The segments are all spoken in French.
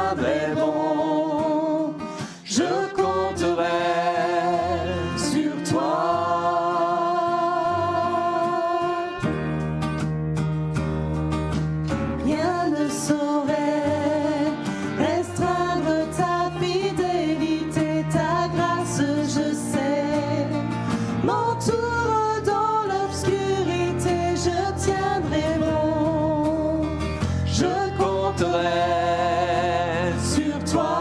tiendrai bon. Je compterai sur toi. Rien ne saurait restreindre ta fidélité, ta grâce, je sais. M'entoure dans l'obscurité, je tiendrai bon. Je compterai sur toi.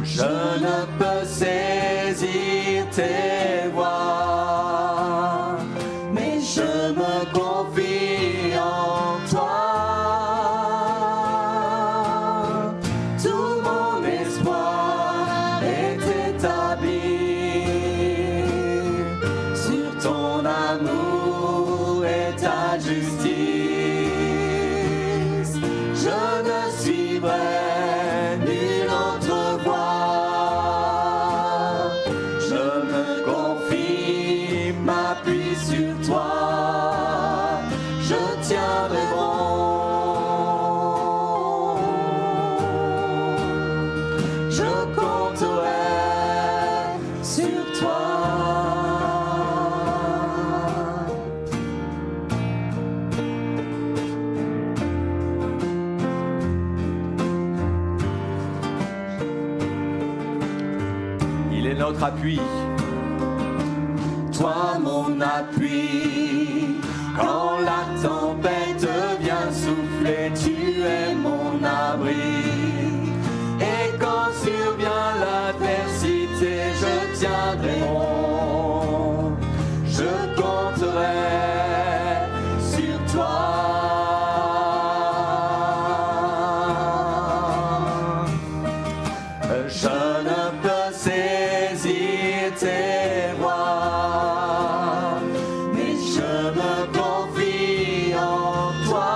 Je ne peux saisir tes voies, mais je me confie en toi. Tout mon espoir est établi sur ton amour et ta justice. Je ne suivrai nulle autre voie. Je me confie, m'appuie sur toi. Je tiendrai bon. Je compterai sur toi. Il est notre appui, toi mon appui. Quand la tempête vient souffler, tu es mon abri. Et quand survient l'adversité, je tiendrai bon. Je compterai sur toi. Je ne peux saisir tes voies, mais je me confie en toi.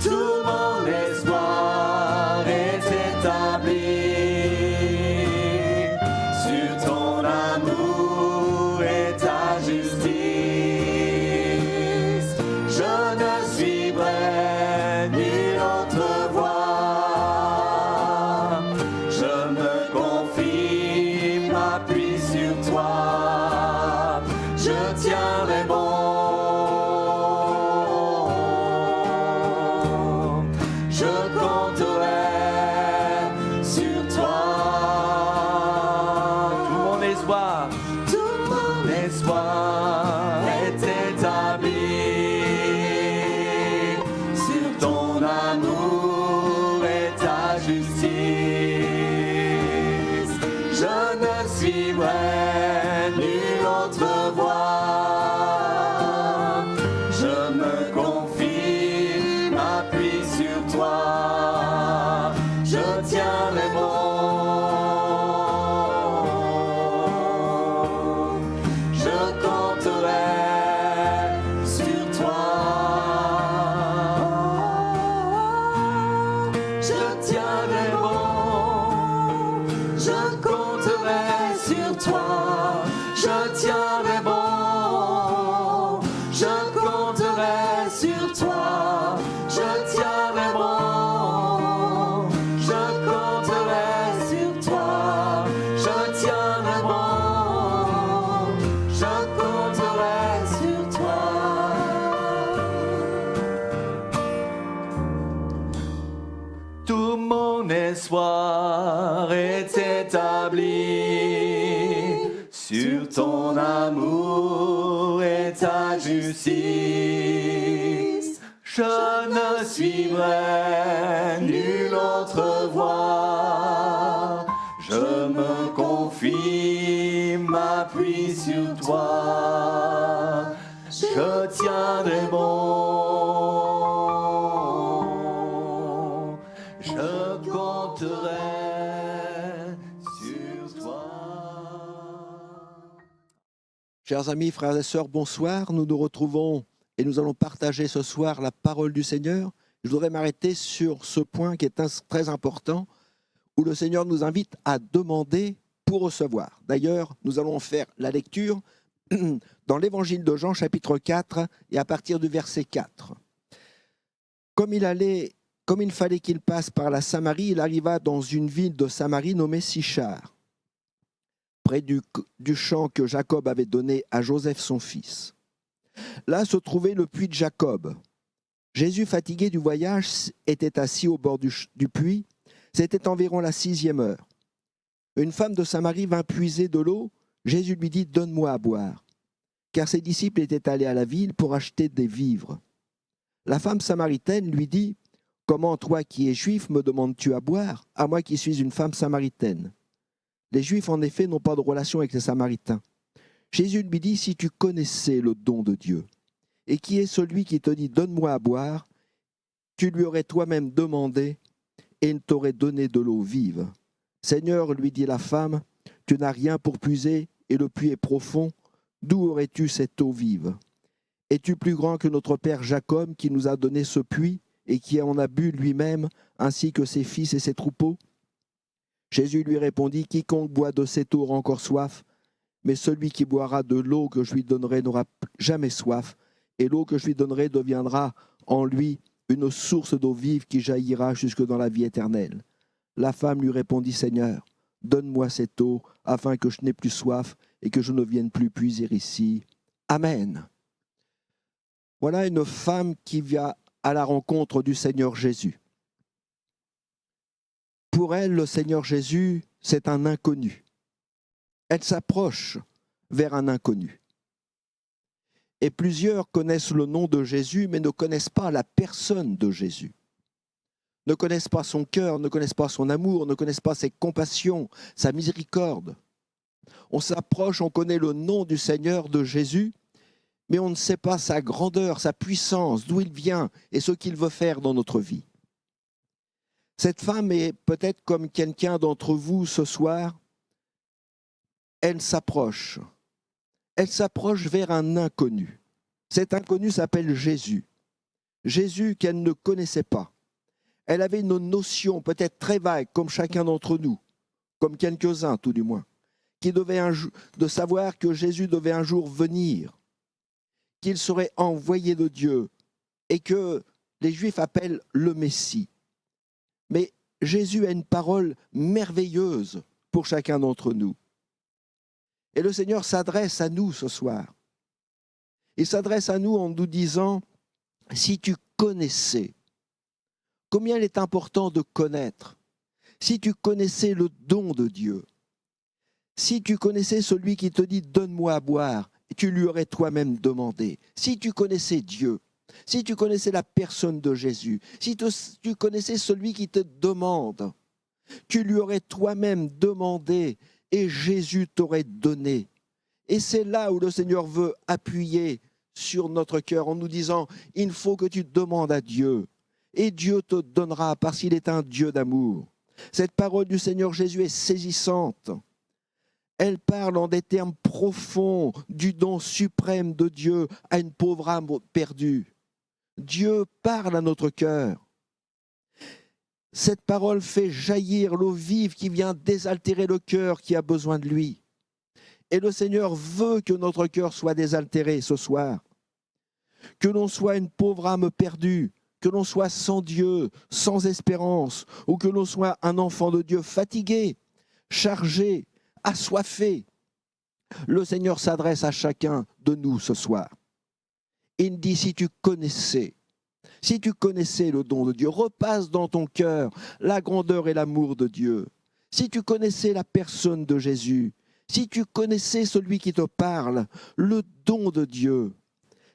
Tout mon espoir est établi sur ton amour et ta justice. Je ne suivrai nulle autre voie. Je me confie, m'appuie sur toi. Je tiendrai bon. Je compterai sur toi. Tout mon espoir est établi sur ton amour et ta justice. Je ne suivrai nulle autre voie. Je me confie, m'appuie sur toi. Je tiendrai bon. Je compterai sur toi. Je tiendrai bon. Je compterai sur toi. Je tiendrai bon. Je compterai sur toi. Je tiendrai bon. Je compterai sur toi. Je tiendrai bon. Je compterai sur toi. Tout mon espoir est établi sur ton amour et ta justice. Je ne suivrai nulle autre voie. Je me confie, m'appuie sur toi. Je tiendrai bon. Je compterai sur toi. Chers amis, frères et sœurs, bonsoir. Nous nous retrouvons et nous allons partager ce soir la parole du Seigneur. Je voudrais m'arrêter sur ce point qui est très important, où le Seigneur nous invite à demander pour recevoir. D'ailleurs, nous allons faire la lecture dans l'évangile de Jean, chapitre 4, et à partir du verset 4. Comme il fallait qu'il passe par la Samarie, il arriva dans une ville de Samarie nommée Sichar, près du champ que Jacob avait donné à Joseph son fils. Là se trouvait le puits de Jacob. Jésus, fatigué du voyage, était assis au bord du puits. C'était environ la 6e heure. Une femme de Samarie vint puiser de l'eau. Jésus lui dit « Donne-moi à boire », car ses disciples étaient allés à la ville pour acheter des vivres. La femme samaritaine lui dit « Comment toi qui es juif me demandes-tu à boire, à moi qui suis une femme samaritaine ?» Les Juifs, en effet, n'ont pas de relation avec les Samaritains. Jésus lui dit « Si tu connaissais le don de Dieu, et qui est celui qui te dit « Donne-moi à boire », tu lui aurais toi-même demandé, et il t'aurait donné de l'eau vive. Seigneur, lui dit la femme, tu n'as rien pour puiser, et le puits est profond. D'où aurais-tu cette eau vive? Es-tu plus grand que notre père Jacob, qui nous a donné ce puits, et qui en a bu lui-même, ainsi que ses fils et ses troupeaux? Jésus lui répondit, quiconque boit de cette eau aura encore soif, mais celui qui boira de l'eau que je lui donnerai n'aura jamais soif, et l'eau que je lui donnerai deviendra en lui une source d'eau vive qui jaillira jusque dans la vie éternelle. La femme lui répondit, Seigneur, donne-moi cette eau, afin que je n'ai plus soif et que je ne vienne plus puiser ici. Amen. Voilà une femme qui vient à la rencontre du Seigneur Jésus. Pour elle, le Seigneur Jésus, c'est un inconnu. Elle s'approche vers un inconnu. Et plusieurs connaissent le nom de Jésus, mais ne connaissent pas la personne de Jésus. Ne connaissent pas son cœur, ne connaissent pas son amour, ne connaissent pas ses compassions, sa miséricorde. On s'approche, on connaît le nom du Seigneur de Jésus, mais on ne sait pas sa grandeur, sa puissance, d'où il vient et ce qu'il veut faire dans notre vie. Cette femme est peut-être comme quelqu'un d'entre vous ce soir. Elle s'approche vers un inconnu. Cet inconnu s'appelle Jésus. Jésus qu'elle ne connaissait pas. Elle avait une notion peut-être très vague, comme chacun d'entre nous, comme quelques-uns tout du moins, de savoir que Jésus devait un jour venir, qu'il serait envoyé de Dieu et que les Juifs appellent le Messie. Mais Jésus a une parole merveilleuse pour chacun d'entre nous. Et le Seigneur s'adresse à nous ce soir. Il s'adresse à nous en nous disant, si tu connaissais, combien il est important de connaître, si tu connaissais le don de Dieu, si tu connaissais celui qui te dit « donne-moi à boire », tu lui aurais toi-même demandé. Si tu connaissais Dieu, si tu connaissais la personne de Jésus, si tu connaissais celui qui te demande, tu lui aurais toi-même demandé et Jésus t'aurait donné. Et c'est là où le Seigneur veut appuyer sur notre cœur en nous disant, il faut que tu demandes à Dieu. Et Dieu te donnera parce qu'il est un Dieu d'amour. Cette parole du Seigneur Jésus est saisissante. Elle parle en des termes profonds du don suprême de Dieu à une pauvre âme perdue. Dieu parle à notre cœur. Cette parole fait jaillir l'eau vive qui vient désaltérer le cœur qui a besoin de lui. Et le Seigneur veut que notre cœur soit désaltéré ce soir. Que l'on soit une pauvre âme perdue, que l'on soit sans Dieu, sans espérance, ou que l'on soit un enfant de Dieu fatigué, chargé, assoiffé. Le Seigneur s'adresse à chacun de nous ce soir. Il dit, si tu connaissais le don de Dieu, repasse dans ton cœur la grandeur et l'amour de Dieu. Si tu connaissais la personne de Jésus, si tu connaissais celui qui te parle, le don de Dieu,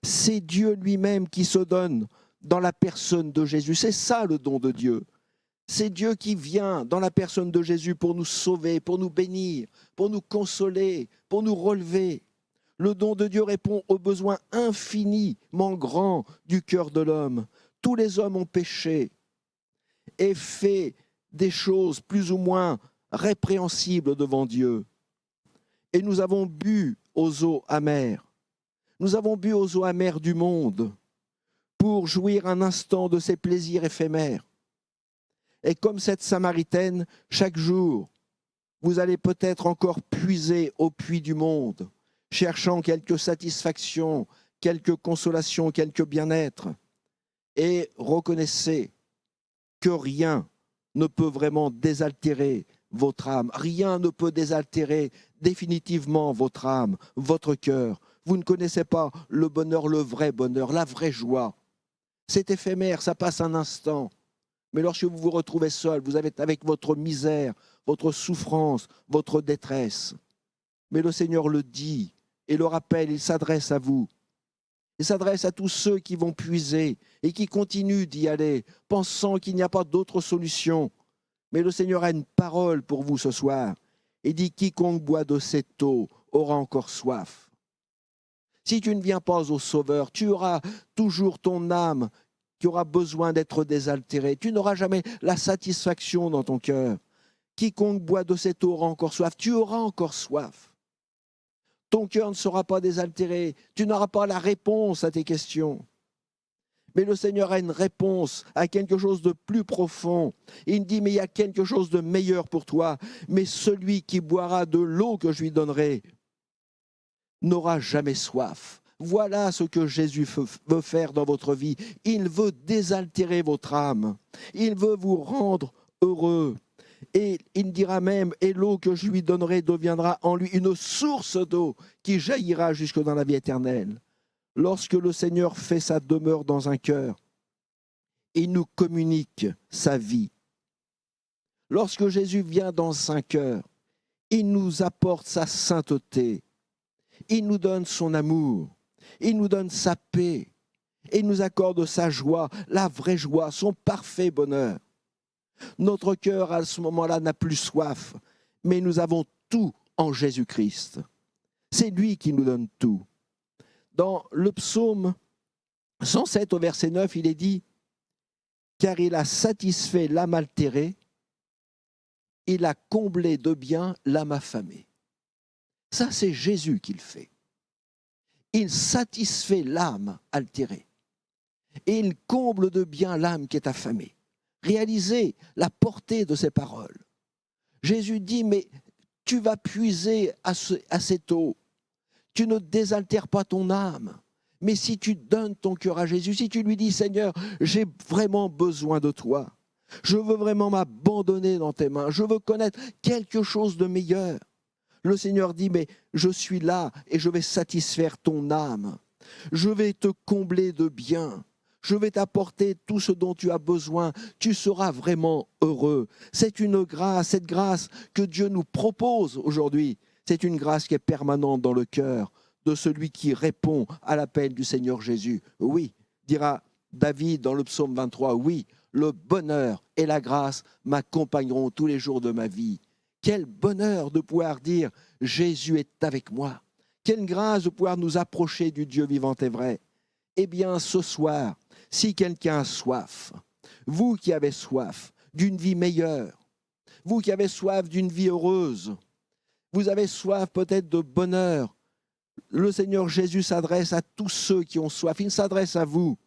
c'est Dieu lui-même qui se donne dans la personne de Jésus. C'est ça le don de Dieu. C'est Dieu qui vient dans la personne de Jésus pour nous sauver, pour nous bénir, pour nous consoler, pour nous relever. Le don de Dieu répond aux besoins infiniment grands du cœur de l'homme. Tous les hommes ont péché et fait des choses plus ou moins répréhensibles devant Dieu. Et nous avons bu aux eaux amères. Nous avons bu aux eaux amères du monde pour jouir un instant de ses plaisirs éphémères. Et comme cette Samaritaine, chaque jour, vous allez peut-être encore puiser au puits du monde. cherchant quelque satisfaction, quelque consolation, quelque bien-être. Et reconnaissez que rien ne peut vraiment désaltérer votre âme. Rien ne peut désaltérer définitivement votre âme, votre cœur. Vous ne connaissez pas le bonheur, le vrai bonheur, la vraie joie. C'est éphémère, ça passe un instant. Mais lorsque vous vous retrouvez seul, vous êtes avec votre misère, votre souffrance, votre détresse. Mais le Seigneur le dit et le rappelle, il s'adresse à vous. Il s'adresse à tous ceux qui vont puiser et qui continuent d'y aller, pensant qu'il n'y a pas d'autre solution. Mais le Seigneur a une parole pour vous ce soir. Il dit, quiconque boit de cette eau aura encore soif. Si tu ne viens pas au Sauveur, tu auras toujours ton âme qui aura besoin d'être désaltérée. Tu n'auras jamais la satisfaction dans ton cœur. Quiconque boit de cette eau aura encore soif. Tu auras encore soif. Ton cœur ne sera pas désaltéré. Tu n'auras pas la réponse à tes questions. Mais le Seigneur a une réponse à quelque chose de plus profond. Il dit, mais il y a quelque chose de meilleur pour toi. Mais celui qui boira de l'eau que je lui donnerai n'aura jamais soif. Voilà ce que Jésus veut faire dans votre vie. Il veut désaltérer votre âme. Il veut vous rendre heureux. Et il dira même, et l'eau que je lui donnerai deviendra en lui une source d'eau qui jaillira jusque dans la vie éternelle. Lorsque le Seigneur fait sa demeure dans un cœur, il nous communique sa vie. Lorsque Jésus vient dans un cœur, il nous apporte sa sainteté. Il nous donne son amour. Il nous donne sa paix. Et il nous accorde sa joie, la vraie joie, son parfait bonheur. Notre cœur, à ce moment-là, n'a plus soif, mais nous avons tout en Jésus-Christ. C'est lui qui nous donne tout. Dans le psaume 107 au verset 9, il est dit « Car il a satisfait l'âme altérée, il a comblé de bien l'âme affamée. » Ça, c'est Jésus qui le fait. Il satisfait l'âme altérée et il comble de bien l'âme qui est affamée. Réalisez la portée de ces paroles. Jésus dit, mais tu vas puiser à cette eau. Tu ne désaltères pas ton âme. Mais si tu donnes ton cœur à Jésus, si tu lui dis, Seigneur, j'ai vraiment besoin de toi. Je veux vraiment m'abandonner dans tes mains. Je veux connaître quelque chose de meilleur. Le Seigneur dit, mais je suis là et je vais satisfaire ton âme. Je vais te combler de bien. Je vais t'apporter tout ce dont tu as besoin. Tu seras vraiment heureux. C'est une grâce, cette grâce que Dieu nous propose aujourd'hui. C'est une grâce qui est permanente dans le cœur de celui qui répond à l'appel du Seigneur Jésus. Oui, dira David dans le psaume 23, oui, le bonheur et la grâce m'accompagneront tous les jours de ma vie. Quel bonheur de pouvoir dire « Jésus est avec moi ». Quelle grâce de pouvoir nous approcher du Dieu vivant et vrai. Eh bien, ce soir, si quelqu'un a soif, vous qui avez soif d'une vie meilleure, vous qui avez soif d'une vie heureuse, vous avez soif peut-être de bonheur, le Seigneur Jésus s'adresse à tous ceux qui ont soif. Il s'adresse à vous.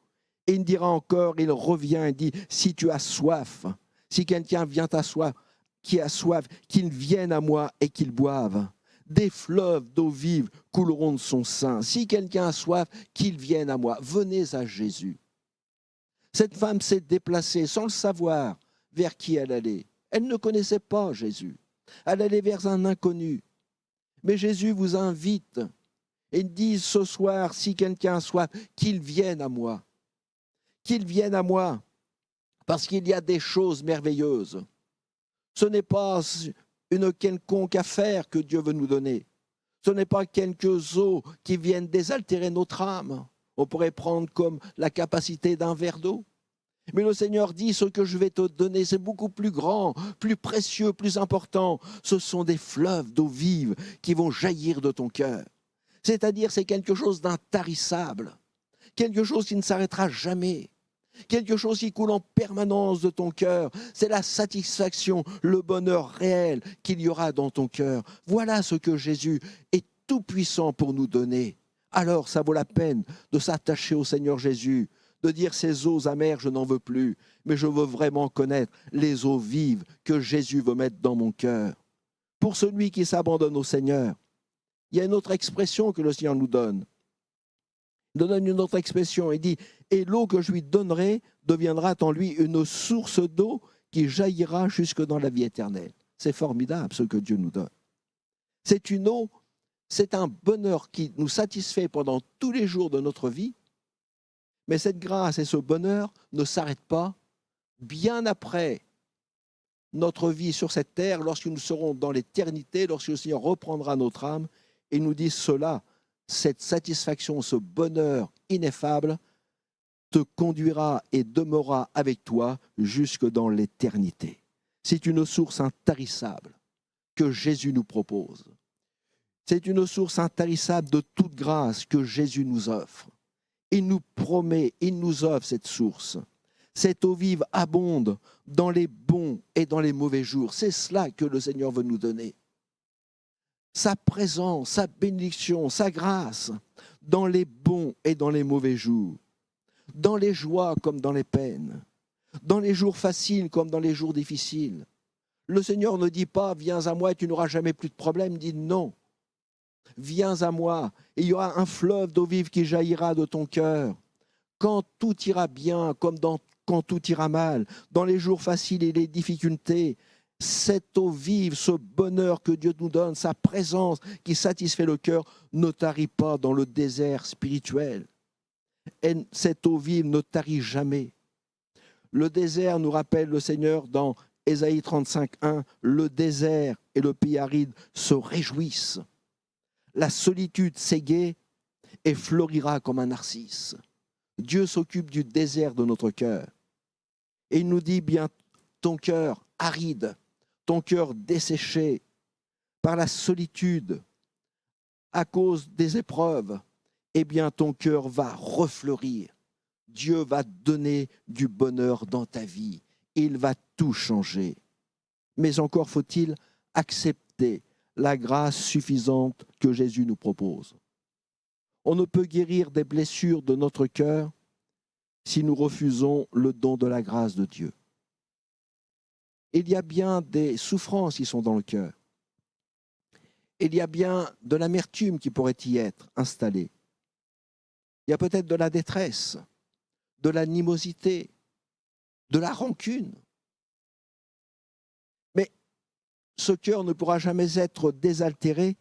Et il dira encore, il revient et dit, si tu as soif, si quelqu'un vient à soi, qui a soif, qu'il vienne à moi et qu'il boive. Des fleuves d'eau vive couleront de son sein. Si quelqu'un a soif, qu'il vienne à moi. Venez à Jésus. Cette femme s'est déplacée sans le savoir vers qui elle allait. Elle ne connaissait pas Jésus. Elle allait vers un inconnu. Mais Jésus vous invite et dit ce soir, si quelqu'un a soif, qu'il vienne à moi. Qu'il vienne à moi, parce qu'il y a des choses merveilleuses. Ce n'est pas une quelconque affaire que Dieu veut nous donner. Ce n'est pas quelques eaux qui viennent désaltérer notre âme. On pourrait prendre comme la capacité d'un verre d'eau. Mais le Seigneur dit, ce que je vais te donner, c'est beaucoup plus grand, plus précieux, plus important. Ce sont des fleuves d'eau vive qui vont jaillir de ton cœur. C'est-à-dire, c'est quelque chose d'intarissable, quelque chose qui ne s'arrêtera jamais. Quelque chose qui coule en permanence de ton cœur. C'est la satisfaction, le bonheur réel qu'il y aura dans ton cœur. Voilà ce que Jésus est tout puissant pour nous donner. Alors ça vaut la peine de s'attacher au Seigneur Jésus, de dire ces eaux amères, je n'en veux plus, mais je veux vraiment connaître les eaux vives que Jésus veut mettre dans mon cœur. Pour celui qui s'abandonne au Seigneur, Il y a une autre expression que le Seigneur nous donne. Il nous donne une autre expression. Il dit « Et l'eau que je lui donnerai deviendra en lui une source d'eau qui jaillira jusque dans la vie éternelle. » C'est formidable ce que Dieu nous donne. C'est une eau, c'est un bonheur qui nous satisfait pendant tous les jours de notre vie. Mais cette grâce et ce bonheur ne s'arrêtent pas bien après notre vie sur cette terre, lorsque nous serons dans l'éternité, lorsque le Seigneur reprendra notre âme et nous dit cela, cette satisfaction, ce bonheur ineffable te conduira et demeurera avec toi jusque dans l'éternité. C'est une source intarissable que Jésus nous propose. C'est une source intarissable de toute grâce que Jésus nous offre. Il nous promet, il nous offre cette source. Cette eau vive abonde dans les bons et dans les mauvais jours. C'est cela que le Seigneur veut nous donner. Sa présence, sa bénédiction, sa grâce dans les bons et dans les mauvais jours. Dans les joies comme dans les peines. Dans les jours faciles comme dans les jours difficiles. Le Seigneur ne dit pas « Viens à moi et tu n'auras jamais plus de problème ». Il dit « Non, viens à moi et il y aura un fleuve d'eau vive qui jaillira de ton cœur. Quand tout ira bien comme quand tout ira mal, dans les jours faciles et les difficultés, cette eau vive, ce bonheur que Dieu nous donne, sa présence qui satisfait le cœur, ne tarit pas dans le désert spirituel. Et cette eau vive ne tarit jamais. Le désert nous rappelle le Seigneur dans Ésaïe 35:1, le désert et le pays aride se réjouissent. La solitude s'égaie et fleurira comme un narcisse. Dieu s'occupe du désert de notre cœur. Et il nous dit bien, ton cœur aride, ton cœur desséché par la solitude, à cause des épreuves, eh bien ton cœur va refleurir. Dieu va donner du bonheur dans ta vie. Il va tout changer. Mais encore faut-il accepter la grâce suffisante que Jésus nous propose. On ne peut guérir des blessures de notre cœur si nous refusons le don de la grâce de Dieu. Il y a bien des souffrances qui sont dans le cœur. Il y a bien de l'amertume qui pourrait y être installée. Il y a peut-être de la détresse, de l'animosité, de la rancune. Mais ce cœur ne pourra jamais être désaltéré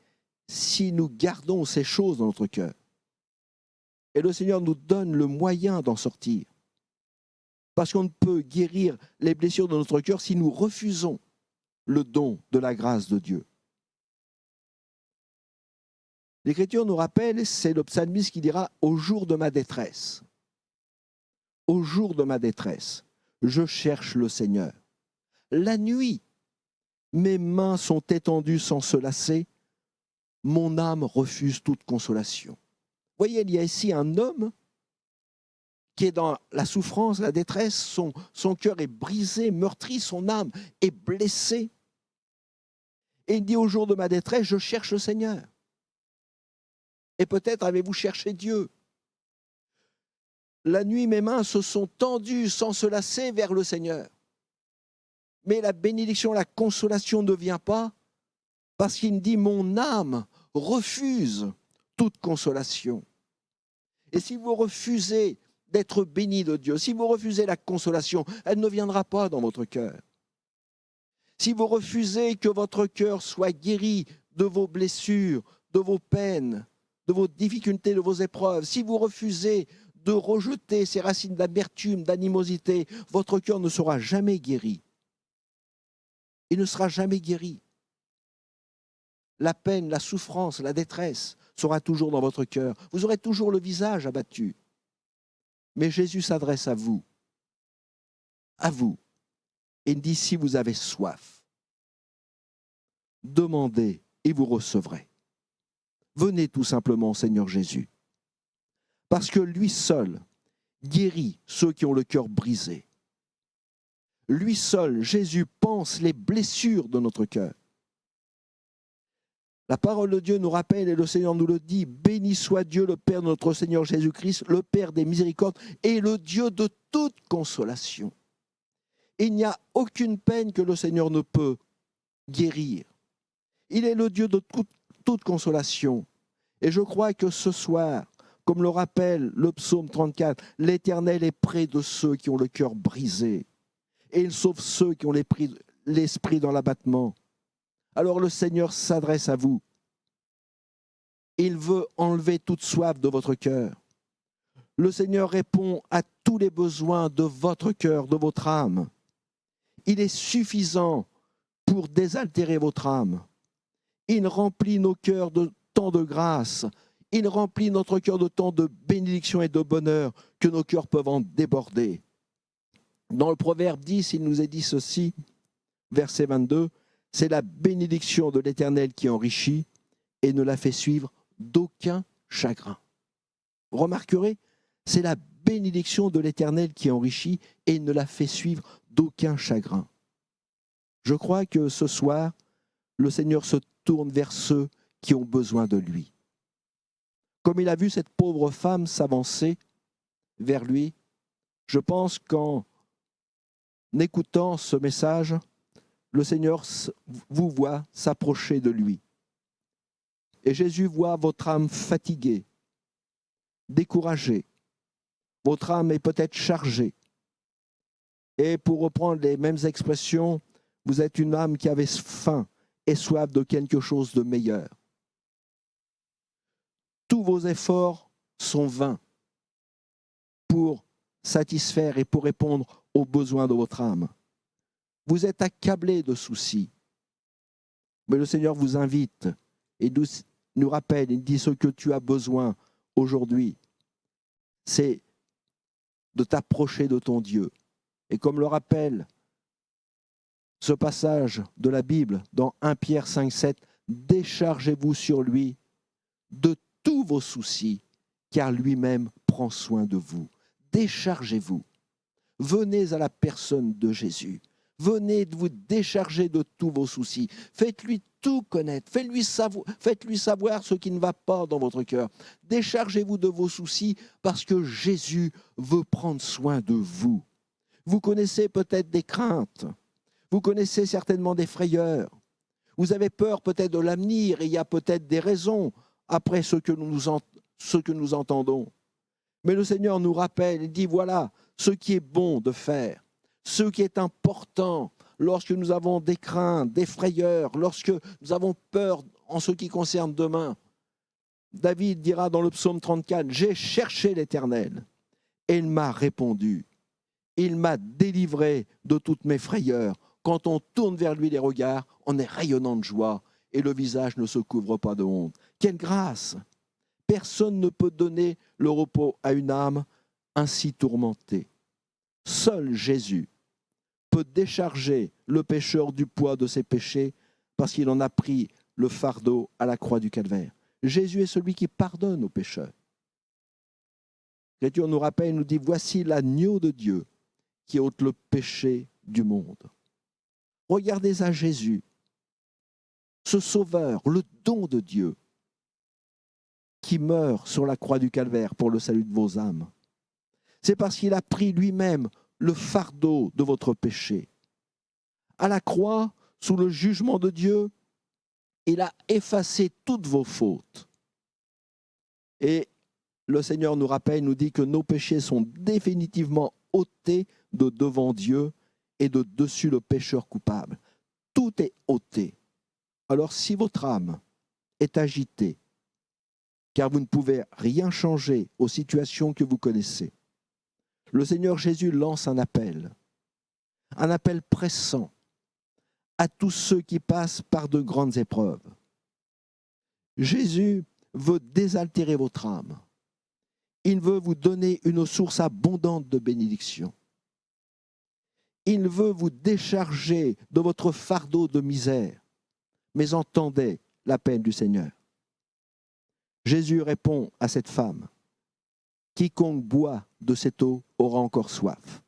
si nous gardons ces choses dans notre cœur. Et le Seigneur nous donne le moyen d'en sortir. Parce qu'on ne peut guérir les blessures de notre cœur si nous refusons le don de la grâce de Dieu. L'Écriture nous rappelle, c'est le psalmiste qui dira « Au jour de ma détresse, au jour de ma détresse, je cherche le Seigneur. La nuit, mes mains sont étendues sans se lasser, mon âme refuse toute consolation. » Vous voyez, il y a ici un homme qui est dans la souffrance, la détresse, son cœur est brisé, meurtri, son âme est blessée. Et il dit, au jour de ma détresse, je cherche le Seigneur. Et peut-être avez-vous cherché Dieu. La nuit, mes mains se sont tendues sans se lasser vers le Seigneur. Mais la bénédiction, la consolation ne vient pas parce qu'il me dit, mon âme refuse toute consolation. Et si vous refusez d'être béni de Dieu, si vous refusez la consolation, elle ne viendra pas dans votre cœur. Si vous refusez que votre cœur soit guéri de vos blessures, de vos peines, de vos difficultés, de vos épreuves, si vous refusez de rejeter ces racines d'amertume, d'animosité, votre cœur ne sera jamais guéri. Il ne sera jamais guéri. La peine, la souffrance, la détresse sera toujours dans votre cœur. Vous aurez toujours le visage abattu. Mais Jésus s'adresse à vous. Et il dit, si vous avez soif, demandez et vous recevrez. Venez tout simplement, Seigneur Jésus. Parce que lui seul guérit ceux qui ont le cœur brisé. Lui seul, Jésus, pense les blessures de notre cœur. La parole de Dieu nous rappelle, et le Seigneur nous le dit, béni soit Dieu, le Père de notre Seigneur Jésus-Christ, le Père des miséricordes et le Dieu de toute consolation. Il n'y a aucune peine que le Seigneur ne peut guérir. Il est le Dieu de toute toute consolation. Et je crois que ce soir, comme le rappelle le psaume 34, l'Éternel est près de ceux qui ont le cœur brisé. Et il sauve ceux qui ont l'esprit dans l'abattement. Alors le Seigneur s'adresse à vous. Il veut enlever toute soif de votre cœur. Le Seigneur répond à tous les besoins de votre cœur, de votre âme. Il est suffisant pour désaltérer votre âme. Il remplit nos cœurs de tant de grâce. Il remplit notre cœur de tant de bénédictions et de bonheur que nos cœurs peuvent en déborder. Dans le Proverbe 10, il nous est dit ceci, verset 22, « C'est la bénédiction de l'Éternel qui enrichit et ne la fait suivre d'aucun chagrin. » Remarquerez, c'est la bénédiction de l'Éternel qui enrichit et ne la fait suivre d'aucun chagrin. Je crois que ce soir, le Seigneur se tourne vers ceux qui ont besoin de lui. Comme il a vu cette pauvre femme s'avancer vers lui, je pense qu'en écoutant ce message, le Seigneur vous voit s'approcher de lui. Et Jésus voit votre âme fatiguée, découragée. Votre âme est peut-être chargée. Et pour reprendre les mêmes expressions, vous êtes une âme qui avait faim et soif de quelque chose de meilleur. Tous vos efforts sont vains pour satisfaire et pour répondre aux besoins de votre âme. Vous êtes accablé de soucis. Mais le Seigneur vous invite et nous rappelle, il dit ce que tu as besoin aujourd'hui, c'est de t'approcher de ton Dieu. Et comme le rappelle ce passage de la Bible dans 1 Pierre 5, 7, déchargez-vous sur lui de tous vos soucis, car lui-même prend soin de vous. Déchargez-vous. Venez à la personne de Jésus. Venez vous décharger de tous vos soucis. Faites-lui tout connaître. Faites-lui savoir ce qui ne va pas dans votre cœur. Déchargez-vous de vos soucis parce que Jésus veut prendre soin de vous. Vous connaissez peut-être des craintes. Vous connaissez certainement des frayeurs. Vous avez peur peut-être de l'avenir et il y a peut-être des raisons après ce que nous entendons. Mais le Seigneur nous rappelle, il dit voilà ce qui est bon de faire, ce qui est important lorsque nous avons des craintes, des frayeurs, lorsque nous avons peur en ce qui concerne demain. David dira dans le psaume 34, « J'ai cherché l'Éternel et il m'a répondu. Il m'a délivré de toutes mes frayeurs. » Quand on tourne vers lui les regards, on est rayonnant de joie et le visage ne se couvre pas de honte. Quelle grâce! Personne ne peut donner le repos à une âme ainsi tourmentée. Seul Jésus peut décharger le pécheur du poids de ses péchés parce qu'il en a pris le fardeau à la croix du calvaire. Jésus est celui qui pardonne aux pécheurs. L'Écriture nous rappelle, nous dit, voici l'agneau de Dieu qui ôte le péché du monde. Regardez à Jésus, ce sauveur, le don de Dieu, qui meurt sur la croix du calvaire pour le salut de vos âmes. C'est parce qu'il a pris lui-même le fardeau de votre péché. À la croix, sous le jugement de Dieu, il a effacé toutes vos fautes. Et le Seigneur nous rappelle, nous dit que nos péchés sont définitivement ôtés de devant Dieu et de dessus le pécheur coupable. Tout est ôté. Alors si votre âme est agitée, car vous ne pouvez rien changer aux situations que vous connaissez, le Seigneur Jésus lance un appel pressant à tous ceux qui passent par de grandes épreuves. Jésus veut désaltérer votre âme. Il veut vous donner une source abondante de bénédiction. Il veut vous décharger de votre fardeau de misère. Mais entendez l'appel du Seigneur. Jésus répond à cette femme, « Quiconque boit de cette eau aura encore soif. »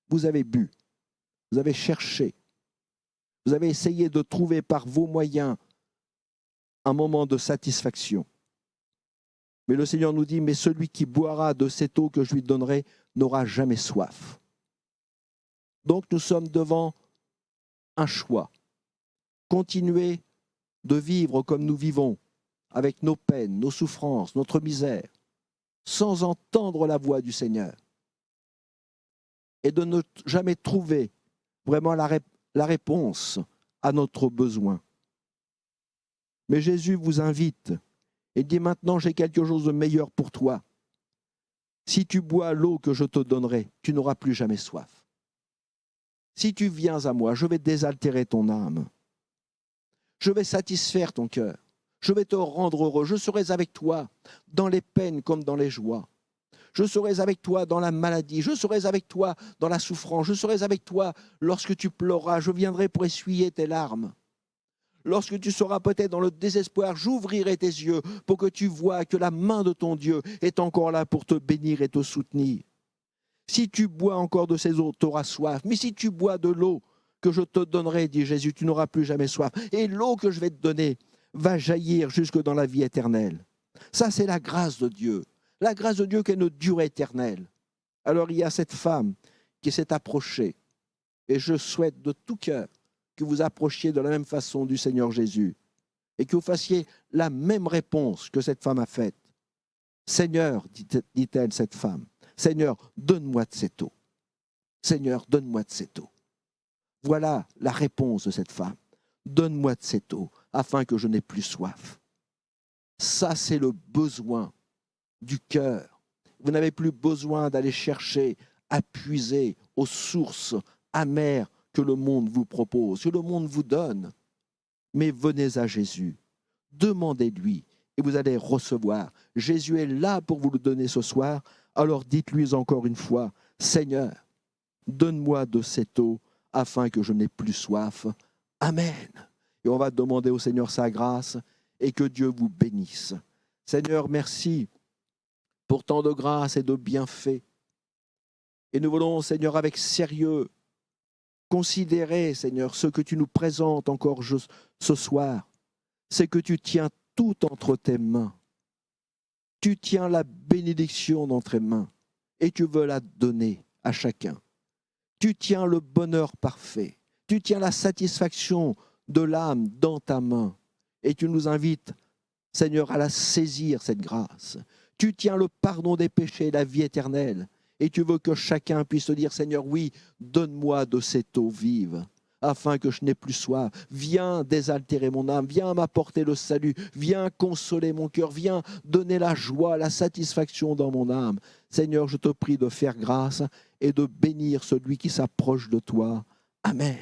Vous avez bu, vous avez cherché, vous avez essayé de trouver par vos moyens un moment de satisfaction. Mais le Seigneur nous dit, « Mais celui qui boira de cette eau que je lui donnerai n'aura jamais soif. » Donc nous sommes devant un choix. Continuer de vivre comme nous vivons, avec nos peines, nos souffrances, notre misère, sans entendre la voix du Seigneur, et de ne jamais trouver vraiment la réponse à notre besoin. Mais Jésus vous invite et dit maintenant, j'ai quelque chose de meilleur pour toi. Si tu bois l'eau que je te donnerai, tu n'auras plus jamais soif. Si tu viens à moi, je vais désaltérer ton âme. Je vais satisfaire ton cœur. Je vais te rendre heureux. Je serai avec toi dans les peines comme dans les joies. Je serai avec toi dans la maladie. Je serai avec toi dans la souffrance. Je serai avec toi lorsque tu pleureras. Je viendrai pour essuyer tes larmes. Lorsque tu seras peut-être dans le désespoir, j'ouvrirai tes yeux pour que tu vois que la main de ton Dieu est encore là pour te bénir et te soutenir. Si tu bois encore de ces eaux, tu auras soif. Mais si tu bois de l'eau que je te donnerai, dit Jésus, tu n'auras plus jamais soif. Et l'eau que je vais te donner va jaillir jusque dans la vie éternelle. Ça, c'est la grâce de Dieu. La grâce de Dieu qui est une durée éternelle. Alors il y a cette femme qui s'est approchée. Et je souhaite de tout cœur que vous approchiez de la même façon du Seigneur Jésus et que vous fassiez la même réponse que cette femme a faite. Seigneur, dit-elle cette femme, Seigneur, donne-moi de cette eau. Seigneur, donne-moi de cette eau. Voilà la réponse de cette femme. Donne-moi de cette eau afin que je n'ai plus soif. Ça, c'est le besoin du cœur. Vous n'avez plus besoin d'aller chercher à puiser aux sources amères que le monde vous propose, que le monde vous donne. Mais venez à Jésus, demandez-lui et vous allez recevoir. Jésus est là pour vous le donner ce soir, alors dites-lui encore une fois, Seigneur, donne-moi de cette eau afin que je n'ai plus soif. Amen. Et on va demander au Seigneur sa grâce et que Dieu vous bénisse. Seigneur, merci pour tant de grâce et de bienfaits. Et nous voulons, Seigneur, avec sérieux, considérer, Seigneur, ce que tu nous présentes encore ce soir. C'est que tu tiens tout entre tes mains. Tu tiens la bénédiction dans tes mains et tu veux la donner à chacun. Tu tiens le bonheur parfait. Tu tiens la satisfaction de l'âme dans ta main. Et tu nous invites, Seigneur, à la saisir, cette grâce. Tu tiens le pardon des péchés, la vie éternelle. Et tu veux que chacun puisse te dire, Seigneur, oui, donne-moi de cette eau vive, afin que je n'ai plus soif. Viens désaltérer mon âme, viens m'apporter le salut, viens consoler mon cœur, viens donner la joie, la satisfaction dans mon âme. Seigneur, je te prie de faire grâce et de bénir celui qui s'approche de toi. Amen.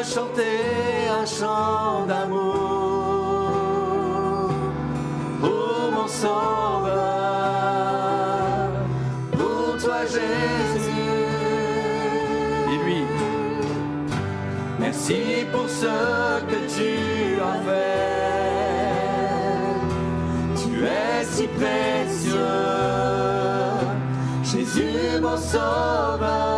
Chanter un chant d'amour pour mon sauveur, pour toi Jésus. Et lui, merci pour ce que tu as fait. Tu es si précieux, Jésus mon sauveur.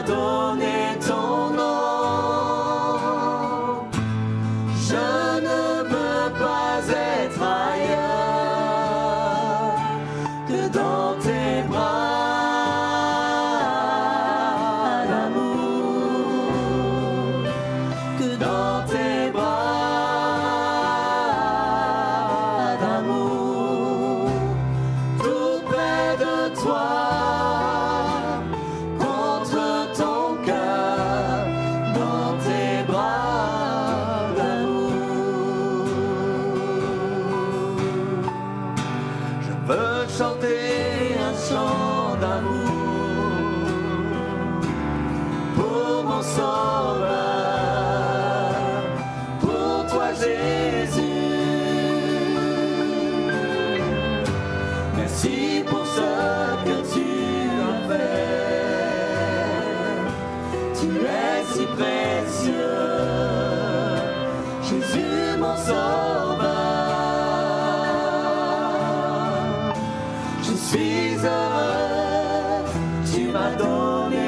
Donner ton nom, je ne veux pas être ailleurs que dans tes bras d'amour, que dans tes bras d'amour, tout près de toi. Chanter un chant d'amour pour mon sauveur, pour toi Jésus. Merci pour ce que tu as fait. Tu es si précieux, Jésus mon sauveur. Je suis heureux, tu m'as donné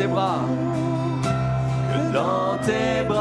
tes bras, que dans tes bras.